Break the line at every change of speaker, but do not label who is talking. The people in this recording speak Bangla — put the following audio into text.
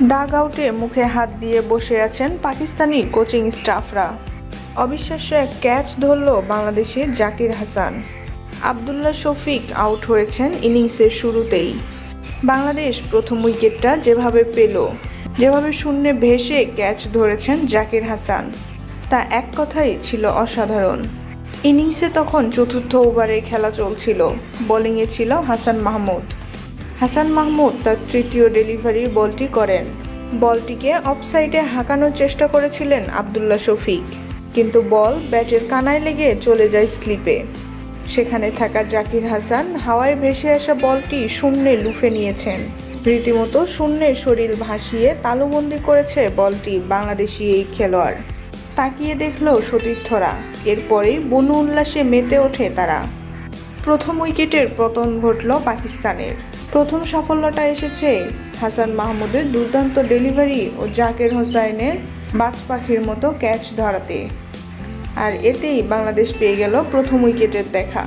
ডাগ আউটে মুখে হাত দিয়ে বসে আছেন পাকিস্তানি কোচিং স্টাফরা। অবিশ্বাস্য এক ক্যাচ ধরল বাংলাদেশি জাকির হাসান। আবদুল্লাহ শফিক আউট হয়েছেন ইনিংসের শুরুতেই। বাংলাদেশ প্রথম উইকেটটা যেভাবে পেল, যেভাবে শূন্যে ভেসে ক্যাচ ধরেছেন জাকির হাসান, তা এক কথাই ছিল অসাধারণ। ইনিংসে তখন চতুর্থ ওভারে খেলা চলছিল। বোলিংয়ে ছিল হাসান মাহমুদ। হাসান মাহমুদ তার তৃতীয় ডেলিভারির বলটি করেন। বলটিকে অফসাইডে হাঁকানোর চেষ্টা করেছিলেন আবদুল্লাহ শফিক, কিন্তু বল ব্যাটের কানায় লেগে চলে যায় স্লিপে। সেখানে থাকা জাকির হাসান হাওয়ায় ভেসে আসা বলটি শূন্যে লুফে নিয়েছেন। রীতিমতো শূন্যে শরীর ভাসিয়ে তালুবন্দি করেছে বলটি বাংলাদেশি এই খেলোয়াড়। তাকিয়ে দেখল সতীর্থরা। এরপরেই বনু উল্লাসে মেতে ওঠে তারা। প্রথম উইকেটের পতন ঘটল পাকিস্তানের। প্রথম সাফল্যটা এসেছে হাসান মাহমুদের দুর্দান্ত ডেলিভারি ও জাকির হোসাইনের বাজ পাখির মতো ক্যাচ ধরাতে। আর এতেই বাংলাদেশ পেয়ে গেল প্রথম উইকেটের দেখা।